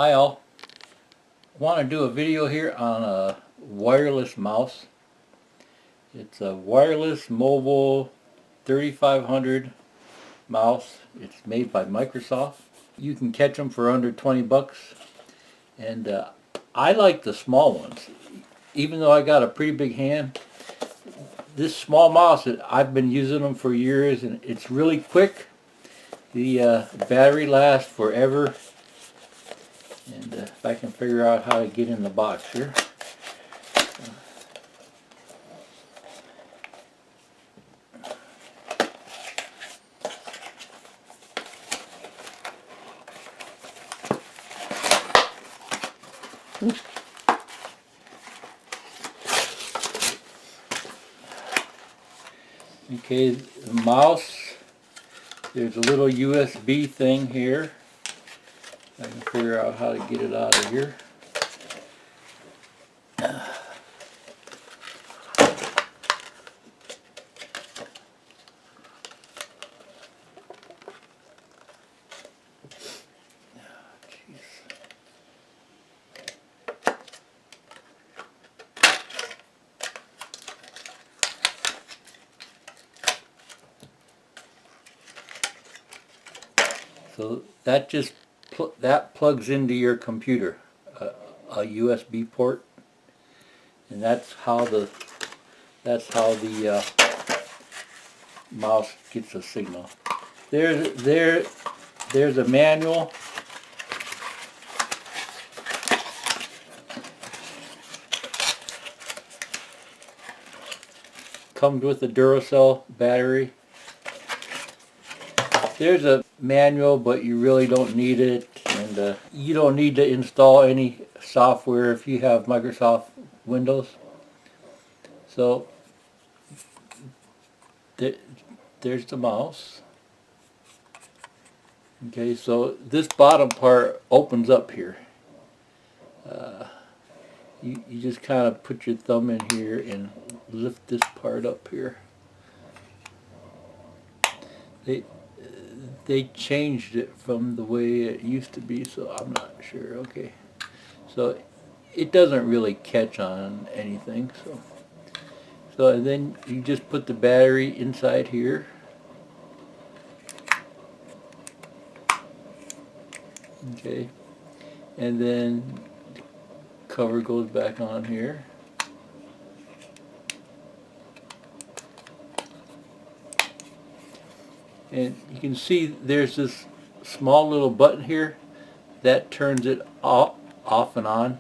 Hi all, I want to do a video here on a wireless mouse. It's a wireless mobile 3500 mouse. It's made by Microsoft. You can catch them for under 20 bucks, and I like the small ones. Even though I got a pretty big hand, this small mouse, I've been using them for years, and it's really quick. The battery lasts forever. And if I can figure out how to get in the box here. Okay, the mouse, there's a little USB thing here. I can figure out how to get it out of here. So that just that plugs into your computer, a USB port, and that's how the mouse gets a signal. There's a manual. Comes with a Duracell battery. There's a manual, but you really don't need it, and you don't need to install any software if you have Microsoft Windows. So there's the mouse. Okay, so this bottom part opens up here. You just kind of put your thumb in here and lift this part up here. They changed it from the way it used to be, so I'm not sure. Okay, so it doesn't really catch on anything. So and then you just put the battery inside here. Okay, and then the cover goes back on here. And you can see there's this small little button here that turns it off and on.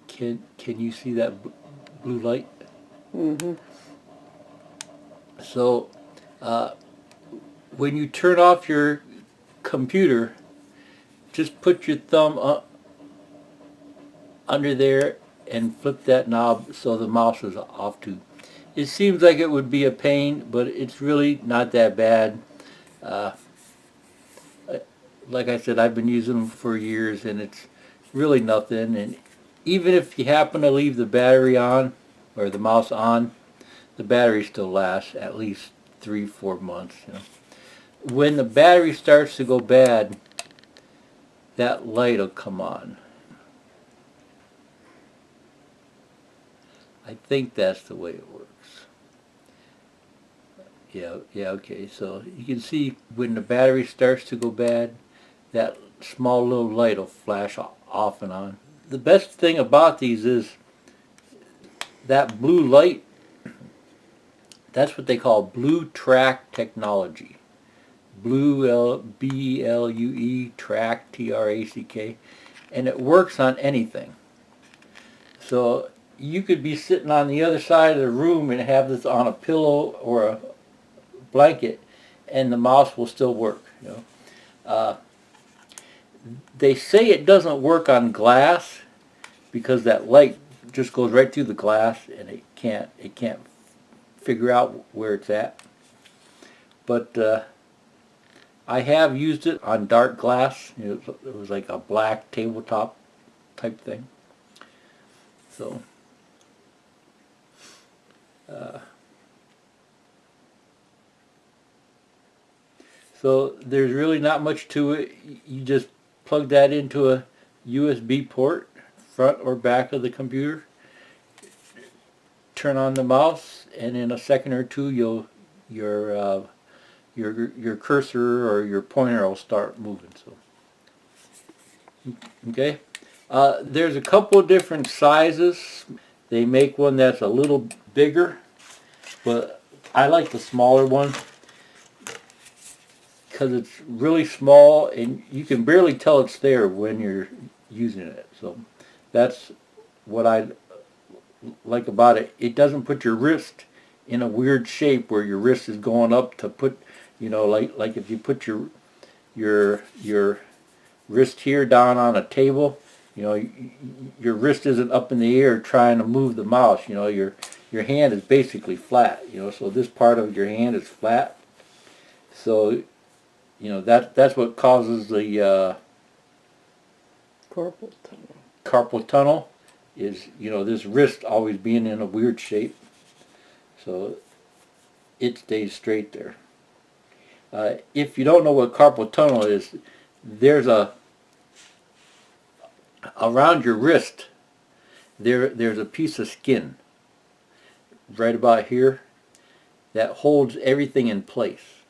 Can you see that blue light? Mm-hmm. So when you turn off your computer, just put your thumb under there and flip that knob so the mouse is off too. It seems like it would be a pain, but it's really not that bad. Like I said, I've been using them for years, and it's really nothing. And even if you happen to leave the battery on, or the mouse on, the battery still lasts at least 3-4 months. When the battery starts to go bad, that light will come on. I think that's the way it works. Yeah, okay. So you can see when the battery starts to go bad, that small little light will flash off and on. The best thing about these is that blue light. That's what they call blue track technology. B-L-U-E, track, T-R-A-C-K, and it works on anything. So you could be sitting on the other side of the room and have this on a pillow or a blanket, and the mouse will still work. They say it doesn't work on glass because that light just goes right through the glass, and it can't figure out where it's at. But I have used it on dark glass. It was like a black tabletop type thing. So So there's really not much to it. You just plug that into a USB port, front or back of the computer, turn on the mouse, and in a second or two your cursor or your pointer will start moving. So okay, there's a couple different sizes. They make one that's a little bigger, but I like the smaller one because it's really small and you can barely tell it's there when you're using it. So that's what I like about it. It doesn't put your wrist in a weird shape where your wrist is going up to put, like if you put your wrist here down on a table, your wrist isn't up in the air trying to move the mouse. Your hand is basically flat. So this part of your hand is flat. So that's what causes the carpal tunnel is this wrist always being in a weird shape. So it stays straight there. If you don't know what carpal tunnel is, there's around your wrist there's a piece of skin right about here that holds everything in place,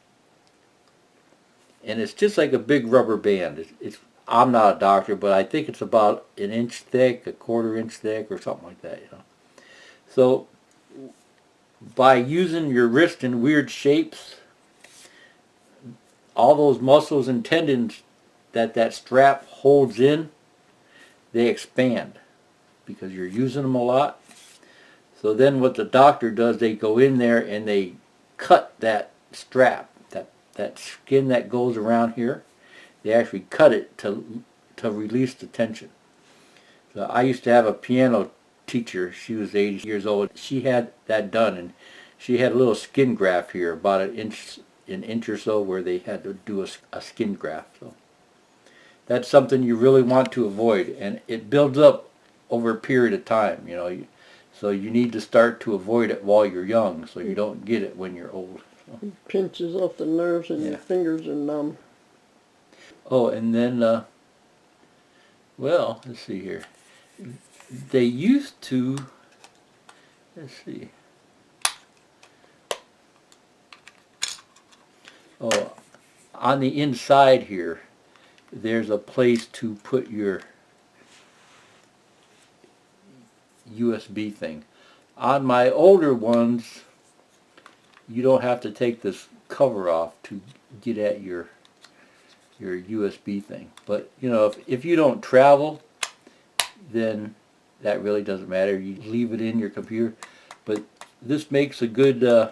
and it's just like a big rubber band. I'm not a doctor, but I think it's about an inch thick, a quarter inch thick, or something like that. So by using your wrist in weird shapes, all those muscles and tendons that strap holds in, they expand because you're using them a lot. So then what the doctor does, they go in there and they cut that strap, that skin that goes around here. They actually cut it to release the tension. So I used to have a piano teacher. She was 80 years old. She had that done, and she had a little skin graft here, about an inch or so, where they had to do a skin graft. So that's something you really want to avoid, and it builds up over a period of time. So you need to start to avoid it while you're young, so you don't get it when you're old. So. It pinches off the nerves, and your fingers are numb. Oh, and then, well, let's see here. They used to, let's see. Oh, on the inside here, there's a place to put your USB thing. On my older ones, you don't have to take this cover off to get at your USB thing. But if you don't travel, then that really doesn't matter. You leave it in your computer. But this makes a good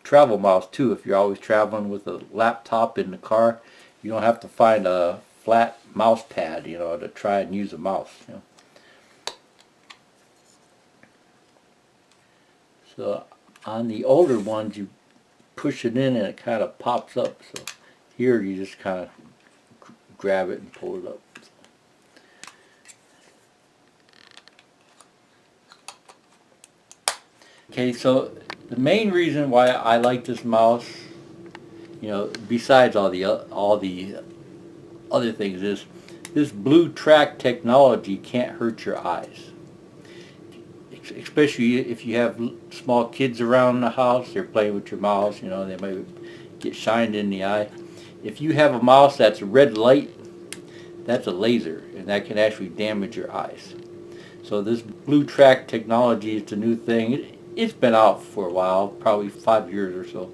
travel mouse too. If you're always traveling with a laptop in the car, you don't have to find a flat mouse pad, to try and use a mouse. So on the older ones, you push it in and it kind of pops up. So here you just kind of grab it and pull it up. Okay, so the main reason why I like this mouse, besides all the other things, is this blue track technology can't hurt your eyes. Especially if you have small kids around the house, they're playing with your mouse, they might get shined in the eye. If you have a mouse that's a red light, that's a laser, and that can actually damage your eyes. So this blue track technology is the new thing. It's been out for a while, probably 5 years or so,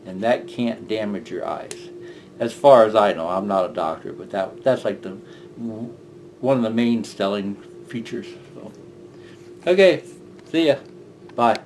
and that can't damage your eyes. As far as I know, I'm not a doctor, but that's like one of the main selling features. So. Okay, see ya. Bye.